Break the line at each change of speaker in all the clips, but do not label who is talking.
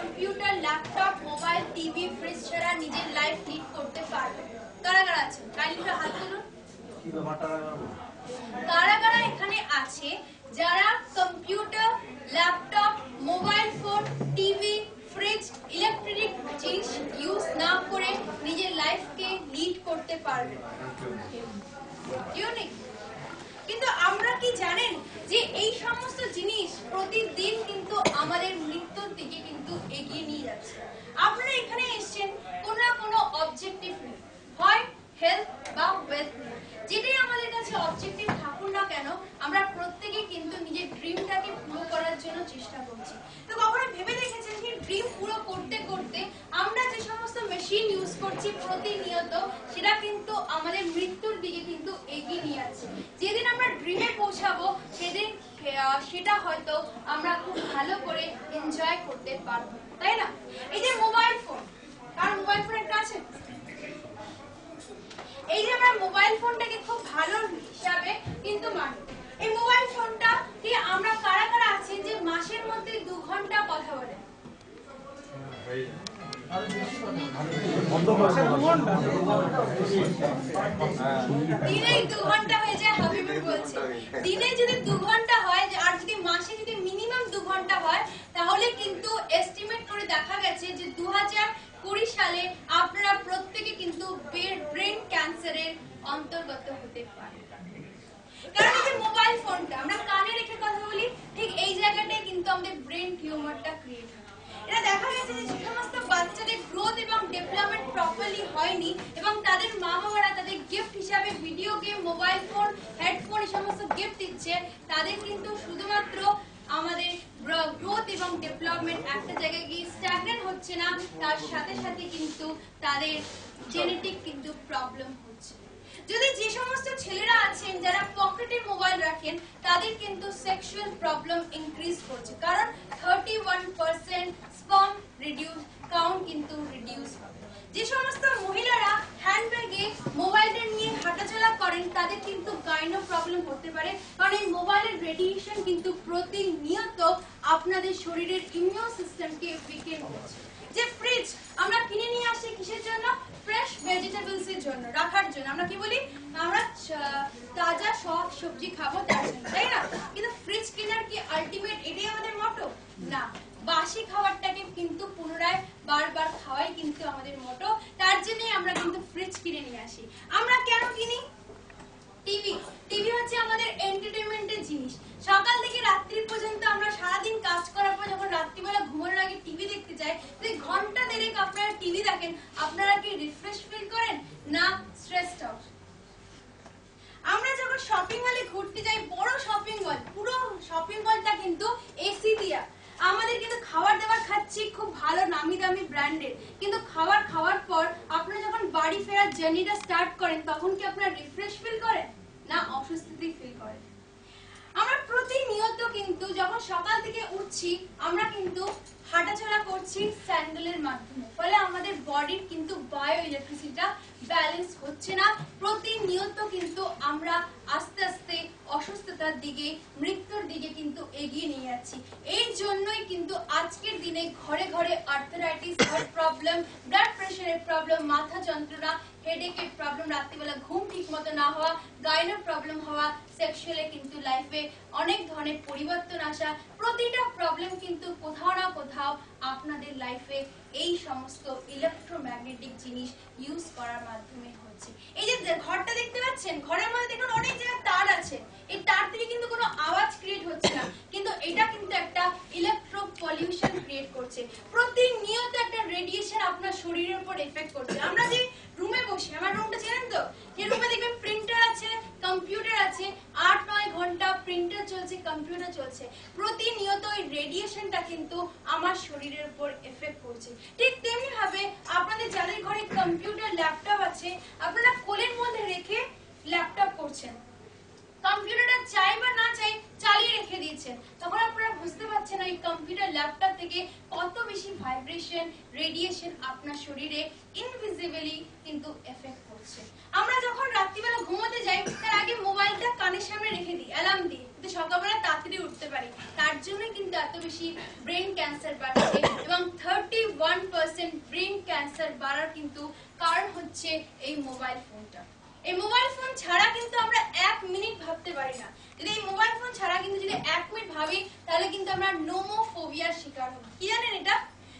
Computer, laptop, mobile, TV, fridge ছাড়া নিজের life lead করতে পারবে? কারা কারা আছেন? কাইন্ডলি হাত তুলুন। কারা কারা এখানে আছে যারা computer, laptop, mobile phone, TV, fridge, electric জিনিস ইউজ না করে নিজের লাইফকে লিড করতে পারবে? ইউনিক। কিন্তু আমরা কি জানেন যে এই সমস্ত জিনিস প্রতিদিন কিন্তু আমাদের মৃত্যুর দিকে কিন্তু এগিয়ে নিয়ে যাচ্ছে। আপনারা এখানে এসেছেন কোন না কোনো অবজেক্টিভ নিয়ে, হয় হেলথ বা ওয়েলথ নিয়ে। যেটাই আমাদের কাছে অবজেক্টিভ থাকুন না কেন, আমরা প্রত্যেকে কিন্তু নিজের ড্রিমটাকে পুরো করার জন্য চেষ্টা করছি। তো কখনো ভেবে দেখেছেন যে ড্রিম পুরো করতে করতে আমরা যে সমস্ত মেশিন ইউজ করছি প্রতিনিয়ত, সেটা কিন্তু আমাদের মৃত্যুর দিকে কিন্তু এগিয়ে নিয়ে যাচ্ছে। যেদিন আমরা ড্রিমে পৌঁছাবো সেদিন সেটা হয়তো আমরা খুব ভালো করে এনজয় করতে পারবো, তাই না? এই যে মোবাইল ফোন, কার মোবাইল ফোন একটা আছে? এই যে আমরা মোবাইল ফোনটাকে খুব ভালো হিসাবে কিন্তু মানি। এই মোবাইল ফোনটা কি আমরা কারা কারা আছেন যে মাসের মধ্যে 2 ঘন্টা কথা বলেন? দিনে 2 ঘন্টা হয়ে যায়, হাবিবুর বলছে। দিনে যদি 2 ঘন্টা হয় আর যদি মাসে যদি মিনিমাম 2 ঘন্টা হয়, তাহলে কিন্তু এস্টিমেট করে দেখা গেছে যে 2020 সালে আপনারা প্রত্যেকে কিন্তু ব্রেন ক্যান্সারের অন্তর্গত হতে পারে। কারণ এই যে মোবাইল ফোনটা আমরা কানে রেখে কথা বলি, ঠিক এই জায়গাটায় কিন্তু আমাদের ব্রেন টিউমারটা ক্রিয়েট হয়। এটা দেখা গেছে যে সমস্ত বাচ্চাদের গ্রোথ এবং ডেভেলপমেন্ট প্রপারলি হয়নি এবং তাদের মা বাবারা তাদের গিফট হিসাবে video game, mobile phone, headphone এই সমস্ত গিফট দিচ্ছে, তাদের কিন্তু শুধুমাত্র আমাদের গ্রোথ এবং ডেভেলপমেন্ট একটা জায়গায় গিয়ে স্ট্যাগনেন্ট হচ্ছে না, তার সাথে সাথে কিন্তু তাদের জেনেটিক কিন্তু প্রবলেম হচ্ছে। যদি যে সমস্ত ছেলেরা আছেন যারা পকেটে মোবাইল রাখেন, তাদের কিন্তু সেক্সুয়াল প্রবলেম ইনক্রিজ করছে, কারণ 31% স্পার্ম রিডিউস কাউন্ট কিন্তু রিডিউস হবে। যে সমস্ত মহিলারা হ্যান্ডব্যাগে মোবাইলটা নিয়ে হাঁটাচলা করেন, তাদের কিন্তু গাইনো প্রবলেম হতে পারে, কারণ এই মোবাইলের রেডিয়েশন কিন্তু প্রতিনিয়ত আপনাদের শরীরের ইমিউন সিস্টেমকে উইকেন করছে। যে ফ্রিজ আমরা কিনে নিয়ে আসি কিসের জন্য? ফ্রেশ ভেজিটেবলস এর জন্য, রাখার জন্য। আমরা কি বলি? আমরা তাজা সব সবজি খাবো তার জন্য, তাই না? কিন্তু ফ্রিজ কেনার কি আলটিমেট এটাই আমাদের মটো? না, বাসি খাবারটাকে কিন্তু পুনরায় বারবার খাওয়াই কিন্তু আমাদের মটো। তার জন্যই আমরা কিন্তু ফ্রিজ কিনে নিয়ে আসি। আমরা কেন কিনি? টিভি হচ্ছে আমাদের এন্টারটেইনমেন্টের জিনিস। সকাল থেকে রাত্রি পর্যন্ত আমরা সারাদিন কাজ করার পর যখন রাত্রিবেলা ঘুমানোর আগে টিভি দেখতে যাই, যদি ঘন্টা দেড়েক আপনারা টিভি দেখেন, আপনারা কি রিফ্রেশ ফিল করেন না স্ট্রেসড আউট? আমরা যখন শপিং মলে ঘুরতে যাই, বড় শপিং মল, পুরো শপিং মলটা কিন্তু এসি দিয়া, আমাদের কিন্তু খাবার দাবার খাচ্ছি খুব ভালো নামি দামি ব্র্যান্ডের, কিন্তু খাওয়ার পর আপনারা যখন বাড়ি ফেরার জার্নিটা স্টার্ট করেন, তখন কি আপনারা রিফ্রেশ ফিল করেন না অস্বস্তি ফিল করেন? আমরা প্রতিনিয়ত কিন্তু যখন সকাল থেকে উঠছি, আমরা কিন্তু হাঁটাচলা করছি স্যান্ডেলের মাধ্যমে, ফলে আমাদের বডির কিন্তু বায়ো ইলেকট্রিসিটিটা ব্যালেন্স হচ্ছে না। প্রতিনিয়ত কিন্তু আমরা আস্তে আস্তে অসুস্থতার দিকে, মৃত্যুর দিকে কিন্তু এগিয়ে নিয়ে যাচ্ছি। এই জন্যই কিন্তু আজকের দিনে ঘরে ঘরে আর্থারাইটিস, হার্ট প্রবলেম, ব্লাড প্রেশারের প্রবলেম, মাথা যন্ত্রণা, হেডেকের প্রবলেম, রাত্রিবেলা ঘুম ঠিক মতো না হওয়া, গাইনোর প্রবলেম হওয়া, সেক্সুয়ালে কিন্তু লাইফে অনেক ধরনের পরিবর্তন আসা, প্রতিটা প্রবলেম কিন্তু কোথাও না কোথাও আপনাদের লাইফে এই সমস্ত ইলেকট্রোম্যাগনেটিক জিনিস ইউজ করার মাধ্যমে হচ্ছে। এই যে ঘরটা দেখতে পাচ্ছেন, ঘরের মধ্যে দেখুন অনেক জায়গায় তার আছে, এই তার থেকে কিন্তু কোনো আওয়াজ ক্রিয়েট হচ্ছে না, কিন্তু এটা কিন্তু একটা ইলেকট্রো পলিউশন ক্রিয়েট করছে। প্রতিনিয়ত একটা রেডিয়েশন আপনার শরীরের উপর এফেক্ট করছে। আমরা যে রুমে বসে, আমার রুমটা চেনেন তো, যে রুমে দেখবেন প্রিন্টার আছে, কম্পিউটার আছে, 8-9 ঘন্টা প্রিন্টার চলছে, কম্পিউটার চলছে, প্রতিনিয়ত এই রেডিয়েশনটা কিন্তু আমার শরীরের উপর এফেক্ট করছে। ঠিক তেমনি ভাবে আপনাদের যাদের ঘরে কম্পিউটার, ল্যাপটপ আছে, আপনারা কোলের মধ্যে রেখে ল্যাপটপ করছেন, কম্পিউটারটা চাই বা না চাই চালিয়ে রেখে দিয়েছেন, তখন আপনারা বুঝতে পারছেন এই কম্পিউটার, ল্যাপটপ থেকে কত বেশি ভাইব্রেশন, রেডিয়েশন আপনার শরীরে ইনভিজিবলি কিন্তু এফেক্ট করছে। আমরা যখন রাত্রিবেলা ঘুমোতে যাই, তার আগে মোবাইলটা কানের সামনে রেখে দিই অ্যালার্ম দিয়ে, যাতে সকালবেলা তাড়াতাড়ি উঠতে পারি। তার জন্যই কিন্তু এত বেশি ব্রেন ক্যান্সার বাড়ছে এবং 71% ব্রেন ক্যান্সার বাড়ার কিন্তু কারণ হচ্ছে এই মোবাইল ফোনটা। এই মোবাইল ফোন ছাড়া কিন্তু আমরা 1 মিনিট ভাবতে পারি না। যদি এই মোবাইল ফোন ছাড়া কিন্তু যদি 1 মিনিট ভাবি তাহলে কিন্তু আমরা নোমোফোবিয়ার শিকার হব। কি জানেন এটা?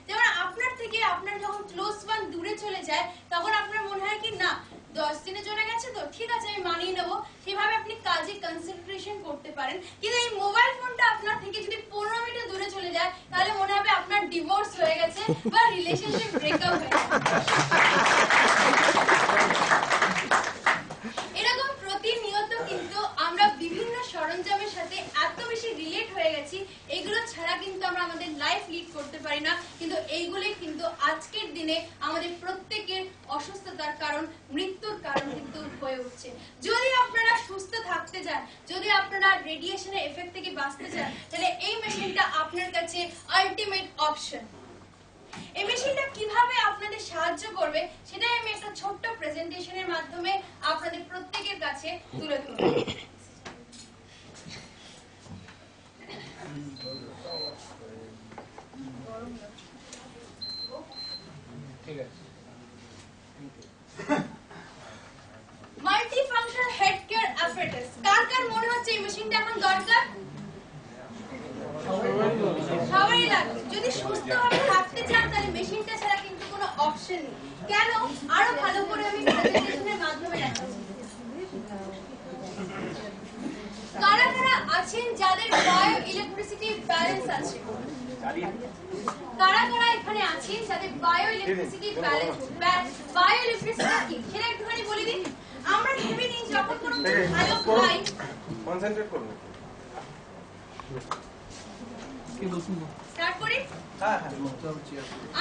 যেমন আপনার থেকে আপনার যখন ক্লোজ ওয়ান দূরে চলে যায় তখন আপনার মনে হয় কি না 10 দিনে চলে গেছে তো ঠিক আছে আমি মানিয়ে নেবো, সেভাবে আপনি কাজে কনসেন্ট্রেশন করতে পারেন। কিন্তু এই মোবাইল ফোনটা আপনার থেকে যদি 15 মিনিট দূরে চলে যায় তাহলে মনে হবে আপনার ডিভোর্স হয়ে গেছে বা রিলেশনশিপ ব্রেকআপ হয়ে গেছে। এরকম প্রতিনিয়ত কিন্তু আমরা বিভিন্ন সরঞ্জামের সাথে এত বেশি রিলেট হয়ে গেছি, এগুলো ছাড়া কিন্তু আমরা আমাদের লাইফ লিড করতে পারি না। কিন্তু এইগুলি কিন্তু আজকের দিনে আমাদের প্রত্যেকের অসুস্থতার কারণ, মৃত্যুর কারণ কিন্তু হয়ে উঠছে। যদি আপনারা সুস্থ থাকতে চান, যদি আপনারা রেডিয়েশনের এফেক্ট থেকে বাঁচতে চান, তাহলে এই মেশিনটা আপনার কাছে আলটিমেট অপশন। এই মেশিনটা কিভাবে আপনাদের সাহায্য করবে সেটাই আমি একটা ছোট্ট প্রেজেন্টেশনের মাধ্যমে আপনাদের প্রত্যেকের কাছে তুলে ধরব। Multifunctional head care apparatus. কার কার মনে হচ্ছে এই মেশিনটা এখন দরকার? সবারই লাগবে। যদি সুস্থভাবে থাকতে চান তাহলে মেশিনটা ছাড়া কিন্তু কোনো অপশন নেই। কেন? আরো ভালো করে আমি প্রেজেন্টেশনের মাধ্যমে দেখাচ্ছি। কারা কারা আছেন যাদের বায়ো ইলেকট্রিসিটি ব্যালেন্স আছে? কারা কারা এখানে আছেন যাদের bio electricity balance? Bio electricity কি সেটা একটুখানি বলে দিন। আমরা ভেবে নিই যখন কোনো ভালো খাই,
কনসেন্ট্রেট করুন।
স্টার্ট করি।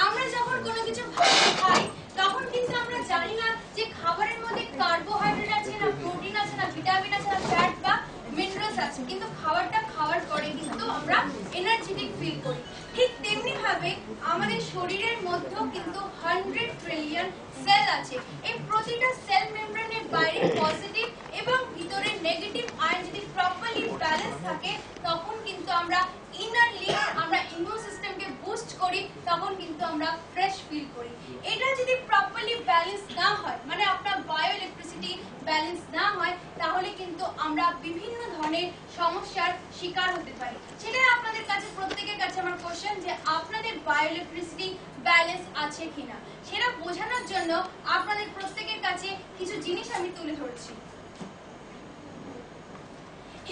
আমরা যখন কোনো কিছু ভালো খাই তখন কিন্তু আমরা জানি না যে খাবারের মধ্যে কার্বোহাইড্রেট আছে না প্রোটিন আছে না ভিটামিন আছে না ফ্যাট বা মিনারেলস আছে, কিন্তু খাবারটা খাওয়ার পরে কিন্তু আমরা এনার্জেটিক ফিল করি। ঠিক তেমনি ভাবে আমাদের শরীরের মধ্যেও কিন্তু 100 ট্রিলিয়ন সেল আছে। এই প্রতিটা সেল মেমব্রেনের বাইরে পজিটিভ এবং ভিতরে নেগেটিভ আয়ন যদি প্রপারলি ব্যালেন্স থাকে তখন কিন্তু আমরা ইনারলি আমরা ইমিউন সিস্টেমকে বুস্ট করি, তখন কিন্তু আমরা ফ্রেশ ফিল করি। এটা যদি প্রপারলি ব্যালেন্স না হয়, মানে আপনার বায়ো ইলেকট্রিসিটি ব্যালেন্স না হয়, তাহলে কিন্তু আমরা বিভিন্ন ধরনের সমস্যার শিকার হতে পারি। সেটাই আপনাদের কাছে প্রত্যেকের কাছে আমার কোশ্চেন যে আপনাদের বায়ো ইলেকট্রিসিটি ব্যালেন্স আছে কিনা সেটা বোঝানোর জন্য আপনাদের প্রত্যেকের কাছে কিছু জিনিস আমি তুলে ধরছি।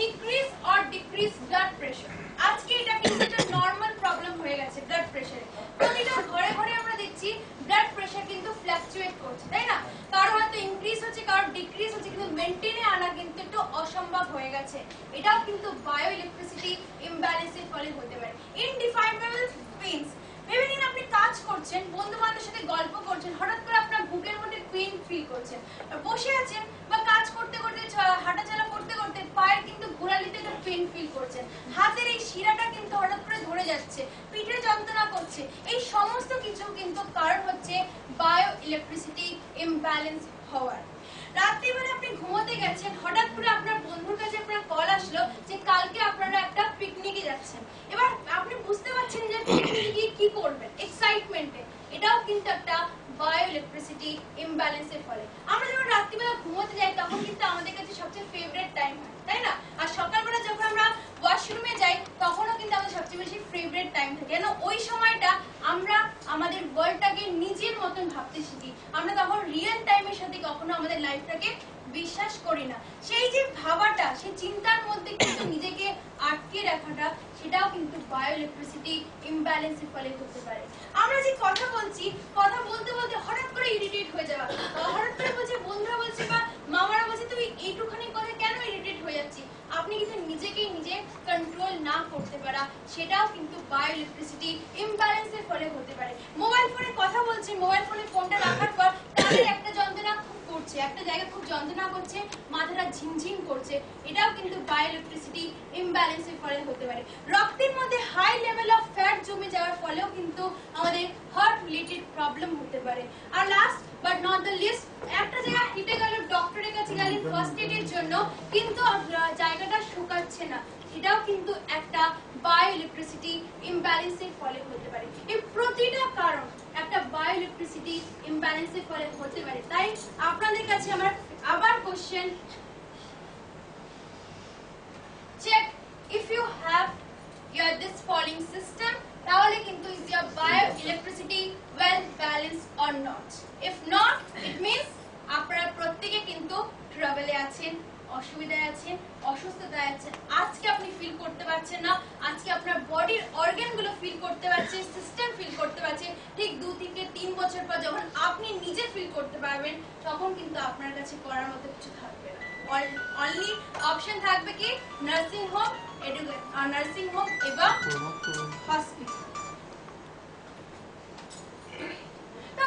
increase or decrease blood pressure। আজকে এটা কিন্তু একটা নরমাল প্রবলেম হয়ে গেছে ব্লাড প্রেসারে। প্রতিটা ঘরে ঘরে আমরা দেখছি ব্লাড প্রেসার কিন্তু ফ্ল্যাকচুয়েট করছে, তাই না? কারো হয়তো ইনক্রিজ হচ্ছে, কারো ডিক্রিজ হচ্ছে, কিন্তু মেইনটেইনে আনা কিন্তু একটু অসম্ভব হয়ে গেছে। এটাও কিন্তু বায়ো ইলেকট্রিসিটি ইমব্যালেন্সের ফলে হতে পারে। ইনডিফাইনেবল পেইনস। ভেবে নিন আপনি কাজ করছেন, বন্ধু বান্ধবের সাথে গল্প করছেন, হঠাৎ করে আপনার বুকের মধ্যে পেইন ফিল করছেন, বসে আছেন বা কাজ করতে করতে হাঁটাচলা করতে করতে পায়ের কিন্তু গোড়ালিতে একটা পেইন ফিল করছেন, হাতের এই শিরাটা কিন্তু হঠাৎ করে ধরে যাচ্ছে, পিঠে যন্ত্রণা করছে। এই সমস্ত কিছু কিন্তু কারণ হচ্ছে বায়ো ইলেকট্রিসিটি ইমব্যালেন্স হওয়ার। রাত্রিবেলা আপনি ঘুমোতে গেছেন, হঠাৎ করে আপনার বন্ধুর কাছে আপনার কল আসলো যে কালকে আপনারা একটা পিকনিকে যাচ্ছেন। এবার আপনি বুঝতে পারছেন যে পিকনিকে গিয়ে কি করবেন, এক্সাইটমেন্টে। এটাও কিন্তু একটা বায়ো ইলেকট্রিসিটি ইমব্যালেন্সের ফলে। আমরা যখন রাত্রিবেলা ঘুমোতে যাই তখন কিন্তু আমাদের কাছে সবচেয়ে ফেভারিট টাইম হয়, তাই না? আর সকালবেলা যখন আমরা ওয়াশরুমে যাই তখনও কিন্তু আমাদের সবচেয়ে বেশি ফেভারিট টাইম থাকে, কেন ওই সময়টা আমরা আমাদের ওয়ার্ল্ডটাকে নিজের মতন ভাবতে শিখি। আমরা তখন রিয়েল টাইমের সাথে কখনো আমাদের লাইফটাকে বিশ্বাস করি না। সেই যে ভাবাটা, সেই চিন্তার মধ্যে কিন্তু নিজেকে আটকে রাখাটা, সেটাও কিন্তু বায়ো ইলেকট্রিসিটি ইমব্যালেন্সের ফলে হতে পারে। আমরা যে কথা বলছি, কথা বলতে বলতে হঠাৎ করে ইরিটেট হয়ে যাওয়া, হঠাৎ করে বলছে বন্ধুরা বলছে বা মামারা বলছে তুমি এইটুখানি কথা কেন ইরিটেট হয়ে যাচ্ছি, আপনি কিন্তু নিজেকেই নিজে কন্ট্রোল না করতে পারা, সেটাও কিন্তু বায়ো ইলেকট্রিসিটি ইমব্যালেন্সের ফলে হতে পারে। মোবাইল ফোনে কথা বলছে, মোবাইল ফোনে ফোনটা রাখার পর তাদের একটা যন্ত্রণা করছে, একটা জায়গা খুব যন্ত্রণা করছে, মাথাটা ঝিমঝিম করছে, এটাও কিন্তু বায়ো ইলেকট্রিসিটি ইমব্যালেন্সের ফলে হতে পারে। রক্তের মধ্যে হাই লেভেল অফ ফ্যাট জমে যাওয়ার ফলেও কিন্তু আমাদের হার্ট রিলেটেড প্রবলেম হতে পারে। আর last but not the least, একটা জায়গা হিটে গেল, ডক্টরের কাছে গেলেন ফার্স্ট এডের জন্য, কিন্তু জায়গাটা শুকাচ্ছে না, এটাও কিন্তু একটা বায়ো ইলেকট্রিসিটি ইমব্যালেন্সের ফলে হতে পারে। এই প্রতিটা কারণ ইমব্যালেন্সের ফলে হতে পারে। তাই আপনাদের কাছে আমার আবার question, check if you have this following system, তাহলে কিন্তু is your bioelectricity well balanced or not. If not, it means আপনারা প্রত্যেকে কিন্তু ট্রাভেলে আছেন, অসুবিধায় আছেন, অসুস্থতায় আছেন। আজকে আপনি ফিল করতে পারছেন না, আজকে আপনার বডির অর্গানগুলো ফিল করতে পারছে, সিস্টেম ফিল করতে পারছে। ঠিক 2 থেকে 3 বছর পর যখন আপনি নিজে ফিল করতে পারবেন, তখন কিন্তু আপনার কাছে করার মতো কিছু থাকবে না। অনলি অপশন থাকবে কি নার্সিং হোম, নার্সিং হোম এবং হসপিটাল। তো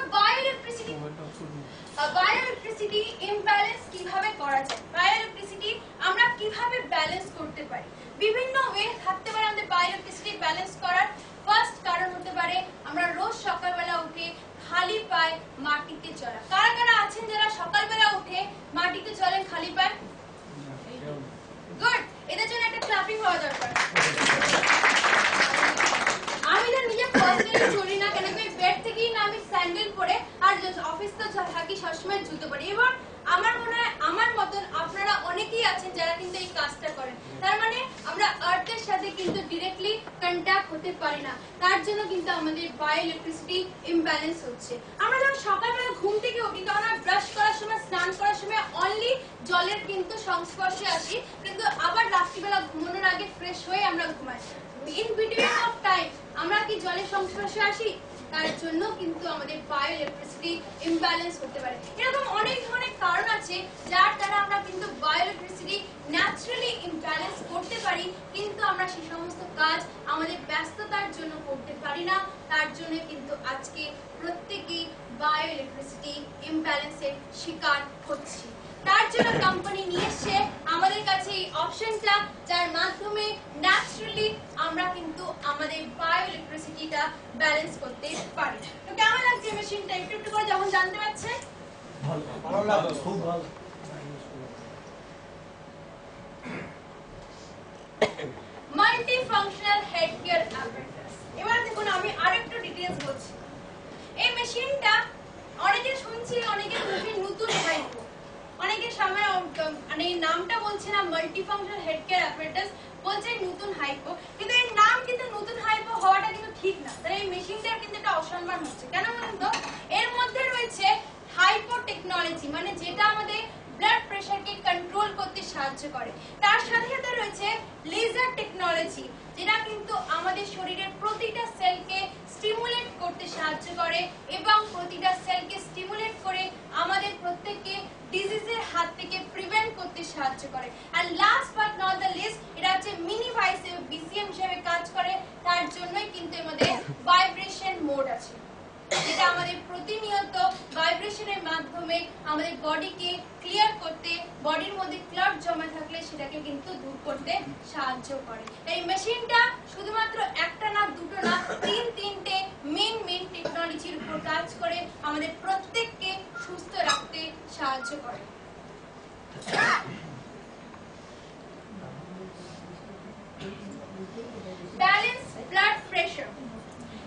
বায়োইলেকট্রিসিটি ইমব্যালেন্স কিভাবে করা যায়, বায়োইলেকট্রিসিটি আমরা কিভাবে ব্যালেন্স করতে পারি? বিভিন্ন ওয়ে থাকতে পারে আমাদের বায়োইলেকট্রিসিটি ব্যালেন্স করার। ফার্স্ট কারণ হতে পারে আমরা রোজ সকালবেলা উঠে খালি পায়ে মাটিতে চলা। কারা কারা আছেন যারা সকালবেলা উঠে মাটিতে চলেন খালি পায়ে? গুড, এদের জন্য একটা ক্লাপিং হওয়া দরকার। আমি তো নিজে পার্সোনালি চলি না, কেন কি বেড থেকেই না আমি স্যান্ডেল পরে, আর অফিস তো থাকি সবসময় জুতো পরে। এবং আমার মনে হয় আমার মতন আপনারা অনেকেই আছেন যারা কিন্তু এই কাজটা করেন। তার মানে আমরা আর্থের সাথে কিন্তু ডিরেক্টলি কন্ট্যাক্ট হতে পারি না, তার জন্য কিন্তু আমাদের বায়োইলেকট্রিসিটি ইমব্যালেন্স হচ্ছে। আমরা যখন সকালবেলা ঘুম থেকে উঠি তখন আমরা ব্রাশ করার সময়, স্নান করার সময় অনলি জলের কিন্তু সংস্পর্শে আসি, কিন্তু আবার রাত্রিবেলা ঘুমানোর আগে ফ্রেশ হয়ে আমরা ঘুমাই। ইন বিটুইন অফ টাইম আমরা কি জলের সংস্পর্শে আসি? তার জন্য কিন্তু আমাদের বায়োইলেকট্রিসিটি ইমব্যালেন্স হতে পারে। এরকম অনেক ধরনের কারণ আছে যার দ্বারা আমরা কিন্তু বায়োইলেকট্রিসিটি ন্যাচারালি ইমব্যালেন্স করতে পারি, কিন্তু আমরা সেই সমস্ত কাজ আমাদের ব্যস্ততার জন্য করতে পারি না। তার জন্য কিন্তু আজকে প্রত্যেকেই বায়োইলেকট্রিসিটি ইমব্যালেন্সের শিকার হচ্ছি। তার জন্য কোম্পানি নিয়ে এসেছে আমাদের কাছে এই অপশনটা, যার মাধ্যমে ন্যাচারালি আমরা কিন্তু আমাদের বায়োইলেকট্রিসিটিটা ব্যালেন্স করতে পারি। তো কেমন লাগছে মেশিনটা একটু একটু করে যখন জানতে পারছেন?
ভালো লাগছে, খুব ভালো।
Multi functional head care apparatus. এবার দেখুন আমি আরেকটু ডিটেইলস বলছি। এই মেশিনটা অনেকে শুনছি, অনেকে মুখে নতুন হাইপো, অনেকের সামনে মানে এই নামটা বলছে না multi functional head care apparatus, বলছে নতুন হাইপো, কিন্তু এই নাম কিন্তু নতুন হাইপো হওয়াটা কিন্তু ঠিক না। তাই এই মেশিনটার কিন্তু একটা অসম্মান হচ্ছে। কেন বলুন তো? এর মধ্যে রয়েছে হাইপো টেকনোলজি, মানে যেটা আমাদের ব্লাড প্রেশারকে কন্ট্রোল করতে সাহায্য করে। তার সাথে সাথে রয়েছে লেজার টেকনোলজি, যেটা কিন্তু আমাদের শরীরের প্রতিটা সেলকে স্টিমুলেট করতে সাহায্য করে এবং প্রতিটা সেলকে স্টিমুলেট করে আমাদের প্রত্যেককে ডিজিজের হাত থেকে প্রিভেন্ট করতে সাহায্য করে। আর last but not the least, এটা হচ্ছে মিনি বিসিএম হিসেবে কাজ করে। তার জন্যই কিন্তু আমাদের ভাইব্রেশন মোড আছে, যেটা আমাদের প্রতিনিয়ত ভাইব্রেশনের মাধ্যমে আমাদের বডিকে ক্লিয়ার করতে, বডির মধ্যে ক্লট জমা থাকলে সেটাকে কিন্তু দূর করতে সাহায্য করে। এই মেশিনটা শুধুমাত্র একটা না, দুটো না, তিনটে মেইন টেকনোলজির উপর কাজ করে আমাদের প্রত্যেককে সুস্থ রাখতে সাহায্য করে। Balance blood pressure.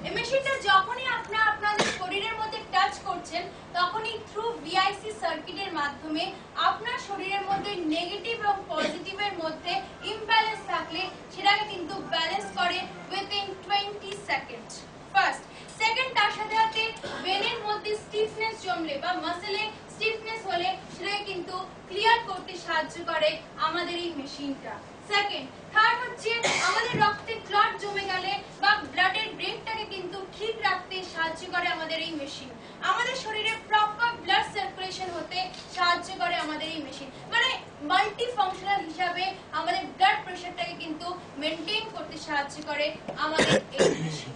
এই মেশিনটা যখনই আপনাদের শরীরের মধ্যে টাচ করছেন, তখনই থ্রু ভিআইসি সার্কিটের মাধ্যমে আপনার শরীরের মধ্যে নেগেটিভ এবং পজিটিভের মধ্যে ইমব্যালেন্স থাকলে সেটাকে কিন্তু ব্যালেন্স করে উইদিন 20 সেকেন্ড। ফার্স্ট, সেকেন্ড, তার সাথে সাথে ভেনের মধ্যে স্টিফনেস জমলে বা মাসেলে স্টিফনেস হলে সেটাকে কিন্তু ক্লিয়ার করতে সাহায্য করে আমাদের এই মেশিনটা। সেকেন্ড, থার্ড হচ্ছে আমাদের রক্তে ক্লট জমে গেলে বা ব্লাডের ব্রেকটাকে কিন্তু ঠিক রাখতে সাহায্য করে আমাদের এই মেশিন। আমাদের শরীরে প্রপার ব্লাড সার্কুলেশন হতে সাহায্য করে আমাদের এই মেশিন। মানে মাল্টি ফাংশনাল হিসাবে আমাদের ব্লাড প্রেশারটাকে কিন্তু মেনটেন করতে সাহায্য করে আমাদের এই machine.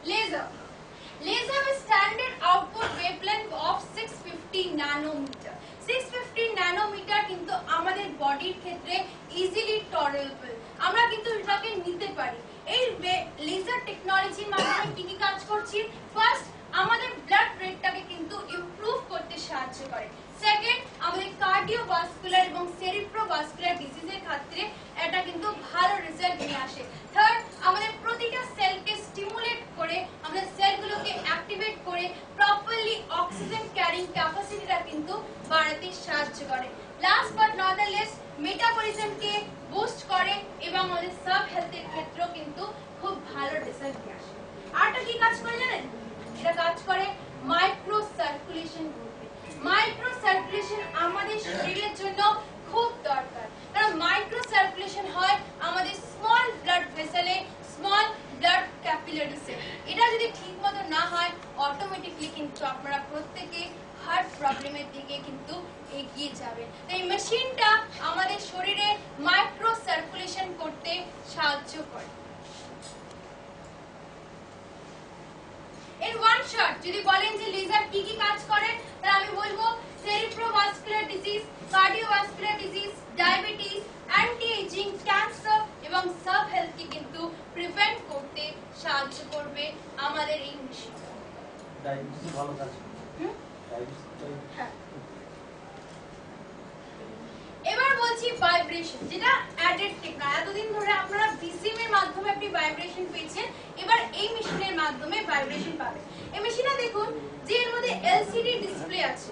Laser. Laser with standard output wavelength of 650 nanometer. 650 nanometer কিন্তু আমাদের বডির ক্ষেত্রে ইজিলি টলারেবল, আমরা কিন্তু এটাকে নিতে পারি। এই লেজার টেকনোলজির মাধ্যমে কি কি কাজ করছি? ফার্স্ট, আমাদের ব্লাড রেটটাকে কিন্তু ইমপ্রুভ করতে সাহায্য করে। সেকেন্ড, আমাদের কার্ডিওভাস্কুলার এবং সেরিব্রোভাস্কুলার ডিজিজের ক্ষেত্রে এটা কিন্তু ভালো রেজাল্ট নিয়ে আসে। থার্ড, আমাদের প্রতিটা সেলকে স্টিমুলেট করে বাড়াতে সাহায্য করে। Last but not the least, মেটাবলিজমকে বুস্ট করে এবং আমাদের সাব হেলথের ক্ষেত্রেও কিন্তু খুব ভালো রেজাল্ট নিয়ে আসে। আরটা কি কাজ করে জানেন? এটা কাজ করে মাইক্রো সার্কুলেশন করতে। মাইক্রো সার্কুলেশন আমাদের শরীরের জন্য খুব দরকার, কারণ মাইক্রো সার্কুলেশন হয় আমাদের স্মল ব্লাড ভেসেলে, স্মল ব্লাড ক্যাপিলারিসে। এটা যদি ঠিকমতো না হয় অটোমেটিকলি কিন্তু আপনারা প্রত্যেকে হার্ট প্রবলেমের দিকে কিন্তু এগিয়ে যাবে। এই মেশিনটা আমাদের শরীরে মাইক্রো সার্কুলেশন করতে সাহায্য করে। in one shot যদি বলেন যে লেজার কি কি কাজ করে, তাহলে আমি বলবো cerebrovascular disease, cardiovascular disease, diabetes, anti ageing, cancer এবং সাব হেলথকে কিন্তু প্রিভেন্ট করতে সাহায্য করবে আমাদের এই মেশিন।
ডায়াবেটিস ভালো কাজ করে।
হ্যাঁ। এবার বলছি ভাইব্রেশন, যেটা অ্যাডেড টেকনোলজি। এতদিন ধরে আপনারা বিসিএম এর মাধ্যমে আপনি ভাইব্রেশন পেয়েছেন, এবার এই মেশিনের মাধ্যমে ভাইব্রেশন পাবেন। এই মেশিনে দেখুন যে এর মধ্যে এলসিডি ডিসপ্লে আছে,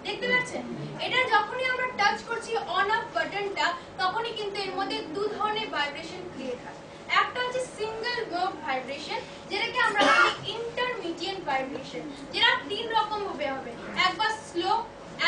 দেখতে পাচ্ছেন? এটা যখনই আমরা টাচ করছি অন অফ বাটনটা, তখনই কিন্তু এর মধ্যে দু ধরনের ভাইব্রেশন ক্রিয়েট হয়। একটা হচ্ছে সিঙ্গেল ওয়েভ ভাইব্রেশন, যেটাকে আমরা বলি ইন্টারমিডিয়েট ভাইব্রেশন, যেটা তিন রকম ভাবে হবে, একবার স্লো,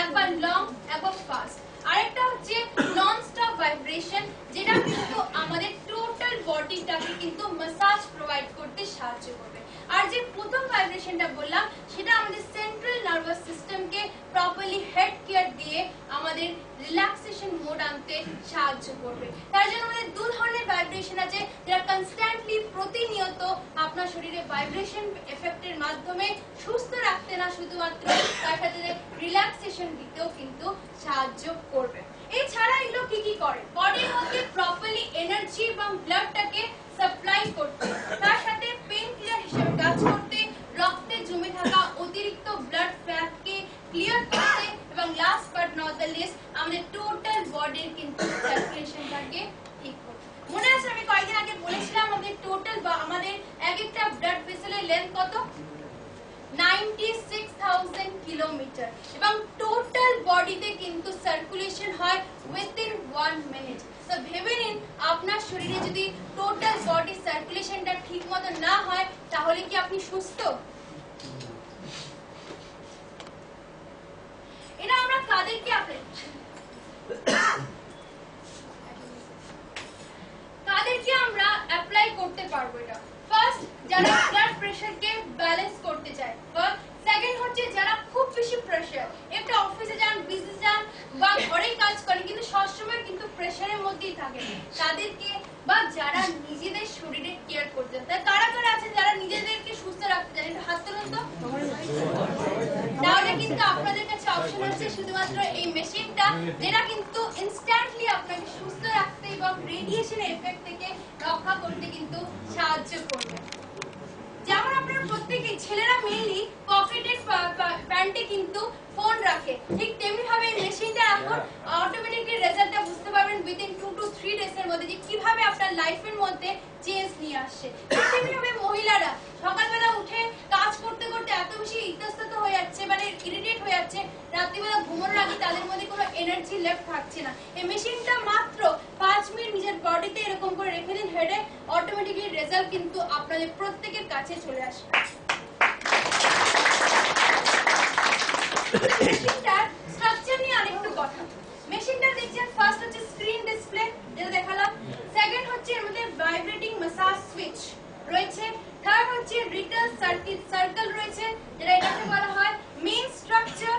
একবার লং, একবার ফাস্ট। আরেকটা হচ্ছে নন স্টপ ভাইব্রেশন, যেটা কিন্তু আমাদের টোটাল বডিটাকে কিন্তু ম্যাসাজ প্রোভাইড করতে সাহায্য করবে। আর যে প্রথম ভাইব্রেশনটা বললাম, সেটা আমাদের সেন্ট্রাল নার্ভাস সিস্টেমকে প্রপারলি হেড কেয়ার দিয়ে আমাদের রিল্যাক্সেশন মোড আনতে সাহায্য করবে। তার জন্য আমাদের দু ধরনের ভাইব্রেশন আছে, যেটা কনস্ট্যান্টলি প্রতিনিয়ত আপনার শরীরে ভাইব্রেশন এফেক্টের মাধ্যমে সুস্থ রাখতে না শুধুমাত্র, তার সাথে রিল্যাক্সেশন দিতেও কিন্তু সাহায্য করবে। এছাড়া এগুলো কি কি করে? বডির মধ্যে প্রপারলি এনার্জি এবং ব্লাডটাকে সাপ্লাই করতে, তার সাথে পেইন কিলার হিসেবে কাজ করতে, রক্তে জমে থাকা অতিরিক্ত ব্লাড ফ্যাটকে ক্লিয়ার করতে এবং last but not the least আমাদের টোটাল বডির কিন্তু সার্কুলেশনটাকে ঠিক করতে। মনে আছে আমি কয়েকদিন আগে বলেছিলাম আমাদের টোটাল বা আমাদের এক একটা ব্লাড ভেসেলের লেন্থ কত? 96,000 কিলোমিটার, এবং টোটাল বডিতে কিন্তু সার্কুলেশন হয় উইথিন 1 মিনিট। তো ভেবে নিন আপনার শরীরে যদি টোটাল বডি সার্কুলেশনটা ঠিকমতো না হয়, তাহলে কি আপনি সুস্থ? এটা আমরা কাদেরকে অ্যাপ্লাই করতে পারবো? এটা ফার্স্ট যারা ব্লাড প্রেশারকে ব্যালেন্স করতে চায়, সেকেন্ড হচ্ছে যারা খুব বেশি প্রেশার, একটা অফিসে যান, বিজনেস যান বা ঘরেই কাজ করেন কিন্তু সবসময় কিন্তু প্রেশারের মধ্যেই থাকেন, তাদেরকে, বা যারা নিজেদের শরীরে কেয়ার করতে চান। কারা কারা আছেন যারা নিজেদেরকে সুস্থ রাখতে চান? একটু হাত তুলুন তো। তাহলে কিন্তু আপনাদের কাছে অপশন হচ্ছে শুধুমাত্র এই মেশিনটা, যেটা কিন্তু ইনস্ট্যান্টলি আপনাকে সুস্থ রাখতে এবং রেডিয়েশনের এফেক্ট থেকে রক্ষা করতে কিন্তু সাহায্য করবে। যেমন আপনারা প্রত্যেকেই, ছেলেরা মেইনলি পকেটের প্যান্টে কিন্তু ফোন রাখে, ঠিক তেমনি ভাবে এই মেশিনটা এখন অটোমেটিকলি রেজাল্টটা বুঝতে পারবেন উইদিন 2 to 3 ডেজ এর মধ্যে, যে কিভাবে আপনার লাইফের মধ্যে চেঞ্জ নিয়ে আসছে। তেমনি ভাবে মহিলারা সকালবেলা উঠে কাজ করতে করতে এত বেশি ইতস্তত হয়ে যাচ্ছে, মানে ইরিটেট হয়ে যাচ্ছে, রাত্রিবেলা ঘুমানোর আগে তাদের মধ্যে কোনো এনার্জি লেফট থাকছে না। এই মেশিনটা মাত্র 5 মিনিট নিজের বডিতে এরকম করে রেখে দিন হেডে, অটোমেটিকলি রেজাল্ট কিন্তু আপনাদের প্রত্যেকের কাছে চলে আসবে। মেশিনটার স্ট্রাকচার নিয়ে আরেকটু কথা। মেশিনটা দেখছেন, ফার্স্ট হচ্ছে স্ক্রিন ডিসপ্লে, যেটা দেখালাম। সেকেন্ড হচ্ছে এর মধ্যে ভাইব্রেটিং ম্যাসাজ সুইচ রয়েছে। থার্ড হচ্ছে রিটেল সার্কেল রয়েছে, যেটা এটাকে বলা হয় মেইন স্ট্রাকচার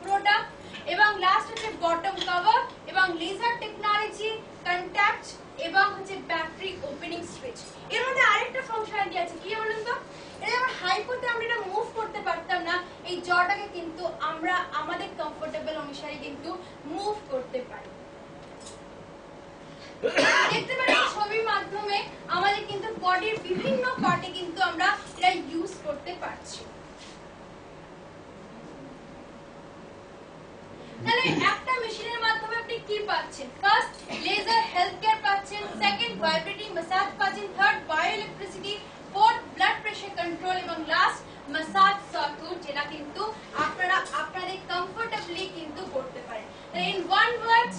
প্রোডাক্ট, এবং লাস্ট হচ্ছে বটম কভার এবং লেজার টেকনোলজি, কন্ট্যাক্ট এবং হচ্ছে ব্যাটারি ওপেনিং সুইচ। এর মধ্যে আরেকটা ফাংশনালিটি আছে, কি বলুন তো? এটা যেমন হাইপোতে আমরা এটা মুভ করতে পারতাম না, এই জটাকে কিন্তু আমরা আমাদের কমফোর্টেবল অনুসারে কিন্তু মুভ করতে পারি। দেখতে পাচ্ছেন ছবির মাধ্যমে আমাদের কিন্তু বডির বিভিন্ন পার্টে কিন্তু আমরা এটা ইউজ করতে পারছি। তাহলে একটা মেশিনের মাধ্যমে আপনি কি পাচ্ছেন? ফার্স্ট লেজার হেলথ কেয়ার পাচ্ছেন, সেকেন্ড ভাইব্রেটিং ম্যাসাজ পাচ্ছেন, third bioelectricity, fourth blood pressure control এবং লাস্ট ম্যাসাজ সার্কিট, যেটা কিন্তু আপনারা আপনাদের ইন ওয়ান ওয়ার্ড,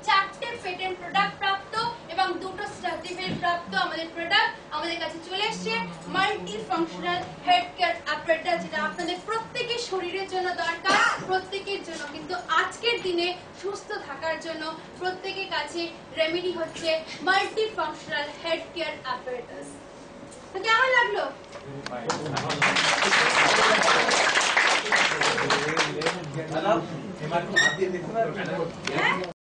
4টে পেটেন্ট প্রোডাক্ট প্রাপ্ত এবং 2টো সার্টিফিকেট প্রাপ্ত আমাদের প্রোডাক্ট আমাদের কাছে চলে এসেছে। Multi functional head care apparatus, যেটা আপনাদের প্রত্যেকের শরীরের জন্য দরকার, প্রত্যেকের জন্য। কিন্তু আজকের দিনে সুস্থ থাকার জন্য প্রত্যেকের কাছে রেমেডি হচ্ছে multi functional head care apparatus. তো কেমন লাগলো?
ম্যাডাম এবার হাত দিয়ে দেখুন।
হ্যাঁ